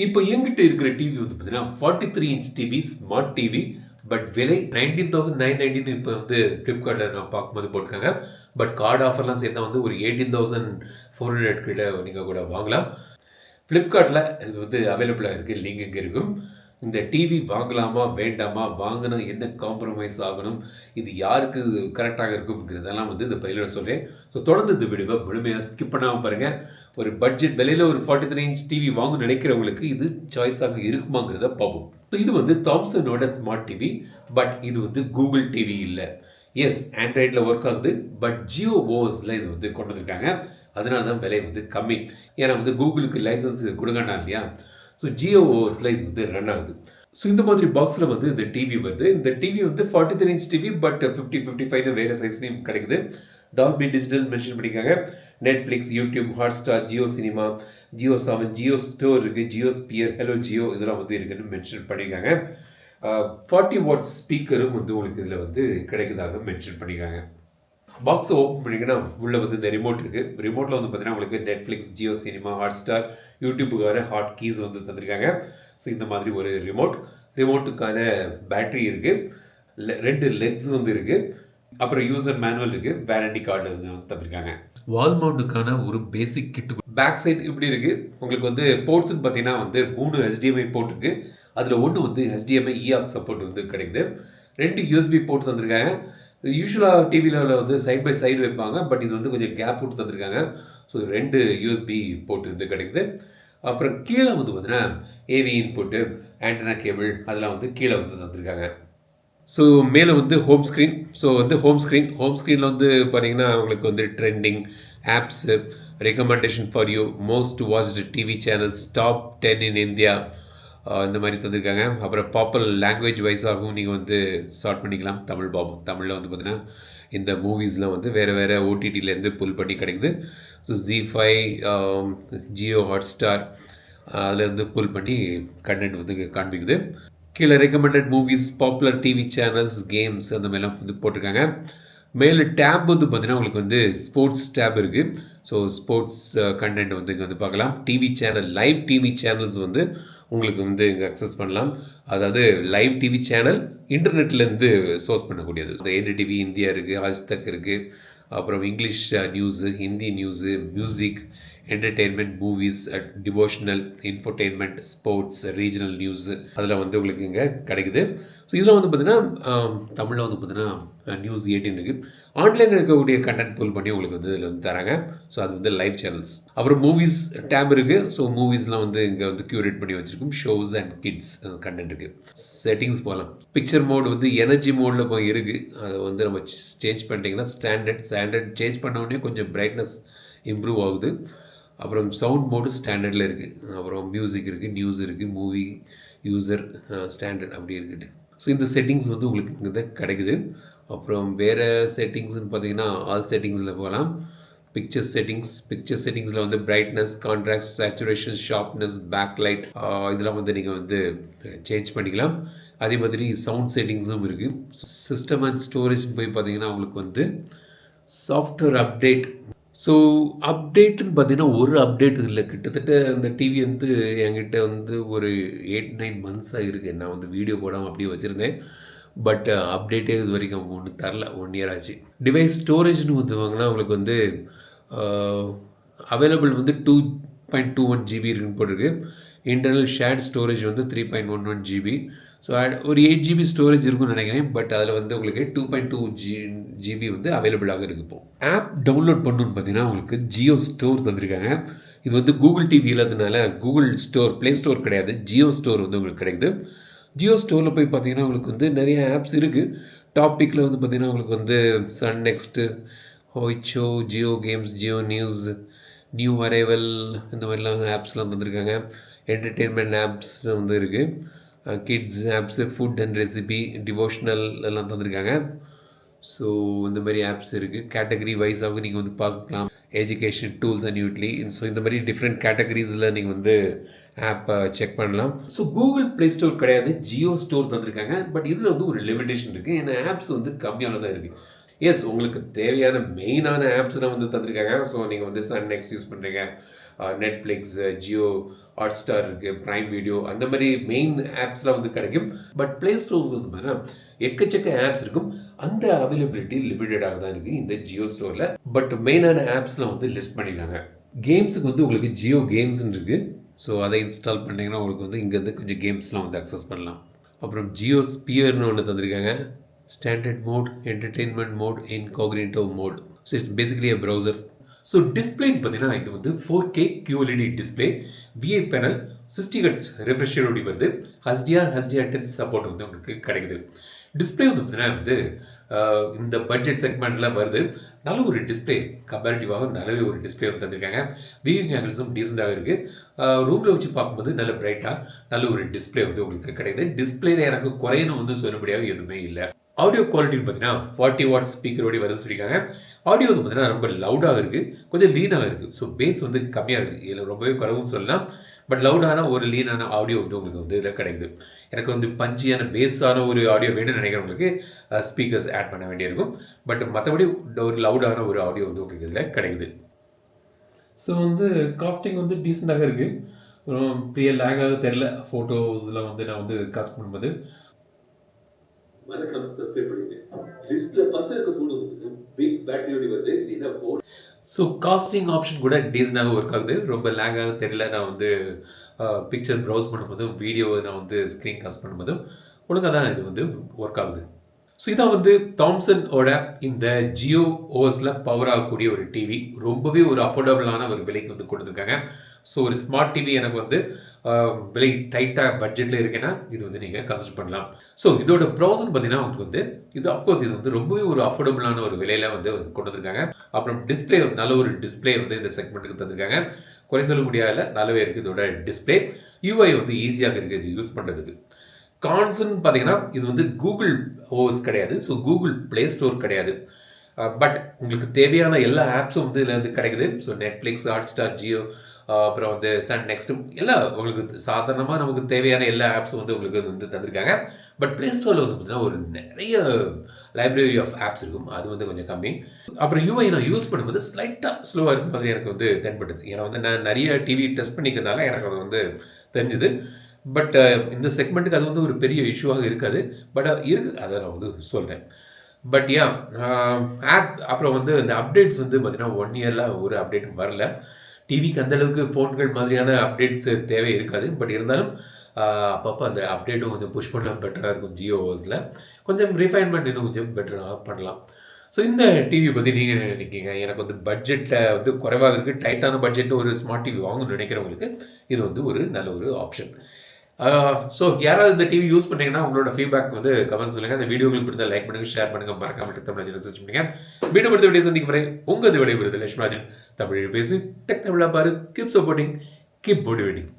இப்போ என்கிட்ட இருக்கிற டிவி வந்து பார்த்தீங்கன்னா 43 inch TV, smart TV. But விலை 19,990 இப்போ வந்து ஃப்ளிப்கார்ட்டில் நான் பார்க்கும்போது போட்டிருக்காங்க. பட் கார்டு ஆஃபர்லாம் சேர்த்தா வந்து ஒரு 18,400 கிட்ட நீங்கள் கூட வாங்கலாம். ஃப்ளிப்கார்ட்டில் இது வந்து அவைலபிளாக இருக்குது. லிங்க் இங்கே இருக்கும். இந்த டிவி வாங்கலாமா வேண்டாமா, வாங்கினா என்ன காம்ப்ரமைஸ் ஆகணும், இது யாருக்கு கரெக்டாக இருக்குங்கிறதெல்லாம் வந்து இந்த பதிவில் சொல்கிறேன். ஸோ தொடர்ந்து இந்த வீடியோவை முழுமையாக ஸ்கிப் பண்ணாமல் பாருங்கள். ஒரு பட்ஜெட் விலையில் ஒரு 43 இன்ச் டிவி வாங்க நினைக்கிறவங்களுக்கு இது சாய்ஸாக இருக்குமாங்கிறத பார்ப்போம். ஸோ இது வந்து தாம்சனோட ஸ்மார்ட் டிவி. பட் இது வந்து கூகுள் டிவி இல்லை. எஸ், ஆண்ட்ராய்டில் ஒர்க் ஆகுது. பட் ஜியோ ஓஎஸில் இது வந்து கொண்டு வந்திருக்காங்க. அதனால தான் விலை வந்து கம்மி. ஏன்னா வந்து கூகுளுக்கு லைசன்ஸ் கொடுங்கண்ணா இல்லையா. ஸோ ஜியோ ஓஎஸில் இது வந்து ரன் ஆகுது. ஸோ இந்த மாதிரி பாக்ஸில் வந்து இந்த டிவி வருது. இந்த டிவி வந்து 43 இன்ச் டிவி. பட் 50-55 வேறு சைஸ்லையும் கிடைக்குது. டால்பி டிஜிட்டல் மென்ஷன் பண்ணியிருக்காங்க. Netflix, YouTube, Hotstar, Jio cinema, Jio Saavn, Jio store இருக்குது, ஜியோ ஸ்பியர், ஹலோ ஜியோ இதெல்லாம் வந்து இருக்குன்னு மென்ஷன் பண்ணியிருக்காங்க. 40 வாட் ஸ்பீக்கரும் வந்து உங்களுக்கு இதில் வந்து கிடைக்குதாக மென்ஷன் பண்ணியிருக்காங்க. பாக்ஸை ஓப்பன் பண்ணிங்கன்னா உள்ளே வந்து இந்த ரிமோட் இருக்குது. ரிமோட்டில் வந்து பார்த்தீங்கன்னா உங்களுக்கு நெட்ஃப்ளிக்ஸ், ஜியோ சினிமா, ஹாட்ஸ்டார், யூடியூப்புக்கான ஹாட் கீஸ் வந்து தந்திருக்காங்க. ஸோ இந்த மாதிரி ஒரு ரிமோட்டுக்கான பேட்டரி இருக்குது. 2 லெக்ஸ் வந்து இருக்குது. அப்புறம் யூசர் மேனுவல் இருக்குது. வேரண்டி கார்டு வந்து தந்திருக்காங்க. வால் மவுண்டுக்கான ஒரு பேசிக் கிட்டு. பேக் சைடு இப்படி இருக்குது. உங்களுக்கு வந்து போர்ட்ஸ்ன்னு பார்த்தீங்கன்னா வந்து 3 HDMI போர்ட் இருக்குது. அதில் ஒன்று வந்து HDMI EAC சப்போர்ட் வந்து கிடைக்குது. 2 USB போர்ட் தந்திருக்காங்க. யூஸ்வலாக டிவியில் வந்து சைட் பை சைடு வைப்பாங்க. பட் இது வந்து கொஞ்சம் கேப் விட்டு தந்திருக்காங்க. ஸோ 2 USB போர்ட் வந்து கிடைக்குது. அப்புறம் கீழே வந்து பார்த்தீங்கன்னா ஏவி இன்புட்டு, ஆண்டனா கேபிள் அதெல்லாம் வந்து கீழே வந்து தந்திருக்காங்க. ஸோ மேலே வந்து ஹோம் ஸ்க்ரீன். ஸோ வந்து ஹோம் ஸ்க்ரீனில் வந்து பார்த்தீங்கன்னா உங்களுக்கு வந்து trending, apps, recommendation for you, most watched TV channels, top 10 in India, இந்த மாதிரி தந்திருக்காங்க. அப்புறம் பாப்புலர் லாங்குவேஜ் வைஸாகவும் நீங்கள் வந்து ஸ்டார்ட் பண்ணிக்கலாம். தமிழில் வந்து பார்த்தீங்கன்னா இந்த மூவிஸ்லாம் வந்து வேறு ஓடிடியிலேருந்து புல் பண்ணி கிடைக்குது. ஸோ ZEE5, ஜியோ ஹாட்ஸ்டார் அதிலேருந்து புல் பண்ணி கண்டென்ட் வந்து காண்பிக்குது. கீழே recommended movies, popular TV channels, games அந்த மாதிரிலாம் வந்து போட்டிருக்காங்க. மேலே டேப் வந்து பார்த்தீங்கன்னா உங்களுக்கு வந்து ஸ்போர்ட்ஸ் டேப் இருக்குது. ஸோ ஸ்போர்ட்ஸ் கண்டென்ட் வந்து இங்கே வந்து பார்க்கலாம். TV channel, live TV channels வந்து உங்களுக்கு வந்து இங்கே அக்சஸ் பண்ணலாம். அதாவது லைவ் டிவி சேனல் இன்டர்நெட்லேருந்து சோர்ஸ் பண்ணக்கூடியது. NDTV இந்தியா இருக்குது, ஆஜ்தக் இருக்குது, அப்புறம் English news, Hindi news, music, entertainment, movies, devotional, infotainment, sports, regional news அதில் வந்து உங்களுக்கு இங்கே கிடைக்குது. ஸோ இதில் வந்து பார்த்தீங்கன்னா தமிழில் வந்து பார்த்தீங்கன்னா நியூஸ் 18 இருக்குது. ஆன்லைனில் இருக்கக்கூடிய கண்டென்ட் புல் பண்ணி உங்களுக்கு வந்து இதில் வந்து தராங்க. ஸோ அது வந்து லைவ் சேனல்ஸ். அப்புறம் மூவிஸ் டேப் இருக்குது. ஸோ மூவிஸ்லாம் வந்து இங்கே வந்து க்யூரேட் பண்ணி வச்சுருக்கும். ஷோஸ் அண்ட் கிட்ஸ் கண்டென்ட் இருக்குது. செட்டிங்ஸ் போகலாம். பிக்சர் மோடு வந்து எனர்ஜி மோடில் போய் இருக்குது. அதை வந்து நம்ம சேஞ்ச் பண்ணிட்டீங்கன்னா ஸ்டாண்டர்ட் சேஞ்ச் பண்ண உடனே கொஞ்சம் பிரைட்னஸ் இம்ப்ரூவ் ஆகுது. அப்புறம் சவுண்ட் மோடு ஸ்டாண்டர்டில் இருக்குது. அப்புறம் மியூசிக் இருக்குது, நியூஸ் இருக்குது, மூவி, யூசர், ஸ்டாண்டர்ட் அப்படி இருக்குது. ஸோ இந்த செட்டிங்ஸ் வந்து உங்களுக்கு இங்கே தான் கிடைக்குது. அப்புறம் வேறு செட்டிங்ஸ்னு பார்த்தீங்கன்னா ஆல் செட்டிங்ஸில் போகலாம். பிக்சர் செட்டிங்ஸில் வந்து brightness, contrast, saturation, sharpness, backlight இதெல்லாம் வந்து நீங்கள் வந்து சேஞ்ச் பண்ணிக்கலாம். அதே மாதிரி சவுண்ட் செட்டிங்ஸும் இருக்குது. சிஸ்டம் அண்ட் ஸ்டோரேஜ்னு போய் பார்த்தீங்கன்னா உங்களுக்கு வந்து சாஃப்ட்வேர் அப்டேட். ஸோ அப்டேட்டுன்னு பார்த்தீங்கன்னா ஒரு அப்டேட் இல்லை. கிட்டத்தட்ட அந்த டிவி வந்து என்கிட்ட வந்து ஒரு 8-9 மந்த்ஸாக இருக்குது. நான் வந்து வீடியோ போடாமல் அப்படியே வச்சுருந்தேன். பட் அப்டேட்டே இது வரைக்கும் ஒன்றும் தரல. 1 இயர் ஆச்சு. டிவைஸ் ஸ்டோரேஜ்னு வந்து வாங்கினா உங்களுக்கு வந்து அவைலபிள் வந்து 2.21 GB இருக்குன்னு போட்டிருக்கு. இன்டர்னல் ஷேர்ட் ஸ்டோரேஜ் வந்து 3.11 GB. ஸோ ஒரு 8 GB ஸ்டோரேஜ் இருக்குன்னு நினைக்கிறேன். பட் அதில் வந்து உங்களுக்கு 2.2 GB வந்து அவைலபிளாக இருக்குது. இப்போ ஆப் டவுன்லோட் பண்ணணுன்னு பார்த்தீங்கன்னா உங்களுக்கு ஜியோ ஸ்டோர் தந்திருக்காங்க. இது வந்து கூகுள் டிவி இல்லாததுனால கூகுள் ஸ்டோர், ப்ளே ஸ்டோர் கிடையாது, ஜியோ ஸ்டோர் வந்து உங்களுக்கு கிடைக்குது. ஜியோ ஸ்டோரில் போய் பார்த்தீங்கன்னா உங்களுக்கு வந்து நிறைய ஆப்ஸ் இருக்குது. டாப்பிக்கில் வந்து பார்த்தீங்கன்னா உங்களுக்கு வந்து Sun next, Hoichoi, Jio games, Jio news, new arrival இந்த மாதிரிலாம் ஆப்ஸ்லாம் தந்திருக்காங்க. என்டர்டெயின்மெண்ட் ஆப்ஸ் வந்து இருக்குது. Kids apps, food and recipe, devotional எல்லாம் தந்திருக்காங்க. ஸோ இந்த மாதிரி ஆப்ஸ் இருக்குது. கேட்டகரி வைஸாகவும் நீங்கள் வந்து பார்க்கலாம். Education, tools and utility. So இந்த மாதிரி டிஃப்ரெண்ட் கேட்டகரிஸில் நீங்கள் வந்து ஆப்பை செக் பண்ணலாம். ஸோ கூகுள் ப்ளே ஸ்டோர் கிடையாது, ஜியோ ஸ்டோர் தந்திருக்காங்க. பட் இதில் வந்து ஒரு லிமிடேஷன் இருக்குது. ஏன்னா ஆப்ஸ் வந்து கம்மியாக தான் இருக்குது. எஸ், உங்களுக்கு தேவையான மெயினான ஆப்ஸ்லாம் வந்து தந்திருக்காங்க. ஸோ நீங்கள் வந்து சன் நெக்ஸ்ட் யூஸ் பண்ணுறீங்க, நெட்ஃப்ளிக்ஸ், ஜியோ ஹாட்ஸ்டார் இருக்குது, ப்ரைம் வீடியோ, அந்த மாதிரி மெயின் ஆப்ஸ்லாம் வந்து கிடைக்கும். பட் ப்ளே ஸ்டோர்ஸ் வந்து பார்த்தீங்கன்னா எக்கச்சக்க ஆப்ஸ் இருக்கும். அந்த அவைலபிலிட்டி லிமிட்டடாக தான் இருக்குது இந்த ஜியோ ஸ்டோரில். பட் மெயினான ஆப்ஸ்லாம் வந்து லிஸ்ட் பண்ணியிருக்காங்க. கேம்ஸுக்கு வந்து உங்களுக்கு ஜியோ கேம்ஸ்ன்னு இருக்குது. ஸோ அதை இன்ஸ்டால் பண்ணிங்கன்னா உங்களுக்கு வந்து இங்கேருந்து கொஞ்சம் கேம்ஸ்லாம் வந்து அக்சஸ் பண்ணலாம். அப்புறம் ஜியோ ஸ்பியர்னு ஒன்று தந்திருக்காங்க. Standard mode, entertainment mode, incognito mode. So it's basically a browser. So டிஸ்பிளேன்னு பார்த்தீங்கன்னா இது வந்து 4K QLED display, VI panel, 60 Hz ரெஃப்ரெஷரோடி வருது. HDR10 சப்போர்ட் வந்து உங்களுக்கு கிடைக்குது. டிஸ்பிளே வந்து பார்த்தீங்கன்னா வந்து இந்த பட்ஜெட் செக்மெண்ட்டில் வருது. நல்ல ஒரு டிஸ்பிளே, கம்பேரிட்டிவாக நல்லவே ஒரு டிஸ்பிளே வந்து தந்திருக்காங்க. வியூவிங் ஆங்கிள்ஸும் டீசெண்டாக இருக்குது. ரூமில் வச்சு பார்க்கும்போது நல்ல பிரைட்டாக நல்ல ஒரு டிஸ்பிளே வந்து உங்களுக்கு கிடைக்குது. டிஸ்பிளேல எனக்கு குறையணும் வந்து சொல்லும்படியாக எதுவுமே இல்லை. ஆடியோ குவாலிட்டின்னு பார்த்தீங்கன்னா 40 வாட் ஸ்பீக்கரோடு வருது சொல்லியிருக்காங்க. ஆடியோ வந்து பார்த்தீங்கன்னா ரொம்ப லவுடாக இருக்குது, கொஞ்சம் லீனாக இருக்குது. ஸோ பேஸ் வந்து கம்மியாக இருக்குது, இதில் ரொம்பவே குறைவுன்னு சொல்லலாம். பட் லவுடான ஒரு லீனான ஆடியோ வந்து உங்களுக்கு வந்து இதில் கிடைக்குது. எனக்கு வந்து பஞ்சியான பேஸான ஒரு ஆடியோ வேணும்னு நினைக்கிறவங்களுக்கு ஸ்பீக்கர்ஸ் ஆட் பண்ண வேண்டியிருக்கும். பட் மற்றபடி ஒரு லவுடான ஒரு ஆடியோ வந்து உங்களுக்கு இதில் கிடைக்குது. ஸோ வந்து காஸ்டிங் வந்து டீசெண்டாக இருக்குது, பெரிய லேகாக தெரில. ஃபோட்டோஸில் வந்து நான் வந்து காஸ்ட் பண்ணும்போது மறக்காம சப்ஸ்கிரைப் பண்ணிடுங்க. லிஸ்ட்ல ஃபர்ஸ்ட் இருக்க ஃபோன் வந்து பிக் பேட்டரியோட வருது. இது என்ன ஃபோன்? ஸோ காஸ்டிங் ஆப்ஷன் கூட டீசெண்டாக ஒர்க் ஆகுது, ரொம்ப லேகாக தெரியல. நான் வந்து பிக்சர் ப்ரௌஸ் பண்ணும்போதும் வீடியோவை நான் வந்து ஸ்க்ரீன் காஸ்ட் பண்ணும்போதும் ஒழுங்காக தான் இது வந்து ஒர்க் ஆகுது. ஸோ இதான் வந்து தாம்சனோட இந்த ஜியோ ஓஎஸில் பவர் ஆகக்கூடிய ஒரு டிவி. ரொம்பவே ஒரு அஃபோர்டபுளான ஒரு விலைக்கு வந்து கொடுத்துருக்காங்க. ஸோ ஒரு ஸ்மார்ட் டிவி எனக்கு வந்து விலை டைட்டாக பட்ஜெட்டில் இருக்குன்னா இது வந்து நீங்கள் கன்சிடர் பண்ணலாம். ஸோ இதோட ப்ரௌசர் பார்த்தீங்கன்னா உங்களுக்கு வந்து இது அஃப்கோர்ஸ் இது வந்து ரொம்பவே ஒரு அஃபோர்டபுளான ஒரு விலையில் வந்து கொண்டு வந்திருக்காங்க. அப்புறம் டிஸ்பிளே, நல்ல ஒரு டிஸ்பிளே வந்து இந்த செக்மெண்ட்டுக்கு தந்திருக்காங்க. குறை சொல்ல முடியாத நல்லாவே இருக்குது இதோட டிஸ்பிளே. யூஐ வந்து ஈஸியாக இருக்குது இது யூஸ் பண்ணுறதுக்கு. கான்ஸ்ன்னு பார்த்தீங்கன்னா இது வந்து கூகுள் ஓஎஸ் கிடையாது, ஸோ கூகுள் ப்ளே ஸ்டோர் கிடையாது. பட் உங்களுக்கு தேவையான எல்லா ஆப்ஸும் வந்து இதில் வந்து கிடைக்குது. ஸோ நெட்ஃப்ளிக்ஸ், ஹாட்ஸ்டார், ஜியோ, அப்புறம் வந்து சன் நெக்ஸ்ட், எல்லாம் உங்களுக்கு சாதாரணமாக நமக்கு தேவையான எல்லா ஆப்ஸும் வந்து உங்களுக்கு வந்து தந்திருக்காங்க. பட் ப்ளே ஸ்டோரில் வந்து பார்த்தீங்கன்னா ஒரு நிறைய லைப்ரரி ஆஃப் ஆப்ஸ் இருக்கும், அது வந்து கொஞ்சம் கம்மி. அப்புறம் யூஐ நான் யூஸ் பண்ணும்போது ஸ்லைட்டாக ஸ்லோவாக இருக்க மாதிரி எனக்கு வந்து தென்படுது. ஏன்னா வந்து நான் நிறைய டிவி டெஸ்ட் பண்ணிக்கிறதுனால எனக்கு அது வந்து தெரிஞ்சுது. பட் இந்த செக்மெண்ட்டுக்கு அது வந்து ஒரு பெரிய இஷ்யூவாக இருக்காது. பட் இருக்குது, அதை நான் வந்து சொல்கிறேன். பட் ஆப் அப்புறம் வந்து இந்த அப்டேட்ஸ் வந்து பார்த்தீங்கன்னா 1 இயரில் ஒரு அப்டேட் வரல. டிவிக்கு அந்தளவுக்கு ஃபோன்கள் மாதிரியான அப்டேட்ஸ் தேவை இருக்காது. பட் இருந்தாலும் அப்பப்போ அந்த அப்டேட்டும் கொஞ்சம் புஷ் பண்ணால் பெட்டராக இருக்கும். ஜியோ ஓஎஸில் கொஞ்சம் ரிஃபைன்மெண்ட் இன்னும் கொஞ்சம் பெட்டராக பண்ணலாம். ஸோ இந்த டிவி பற்றி நீங்கள் நினைக்கிங்க? எனக்கு வந்து பட்ஜெட்டில் வந்து குறைவாக இருக்குது, டைட்டான பட்ஜெட்டில் ஒரு ஸ்மார்ட் டிவி வாங்கணும்னு நினைக்கிறவங்களுக்கு இது வந்து ஒரு நல்ல ஒரு ஆப்ஷன். ஸோ யாராவது இந்த டிவி யூஸ் பண்ணீங்கன்னா உங்களோட ஃபீட்பேக் வந்து கமெண்ட் சொல்லுங்கள். அந்த வீடியோ உங்களுக்கு பிடிச்சா லைக் பண்ணுங்கள், ஷேர் பண்ணுங்கள், மறக்காம தமிழ் சர்ச் பண்ணுங்கள். வீடியோ படுத்த வீடியோ சந்திக்கும் வரை உங்கள் விடைபெறுது லட்சுமராஜன். தமிழில் பேசி டெக் தமிழா பாரு. Keep supporting, keep motivating.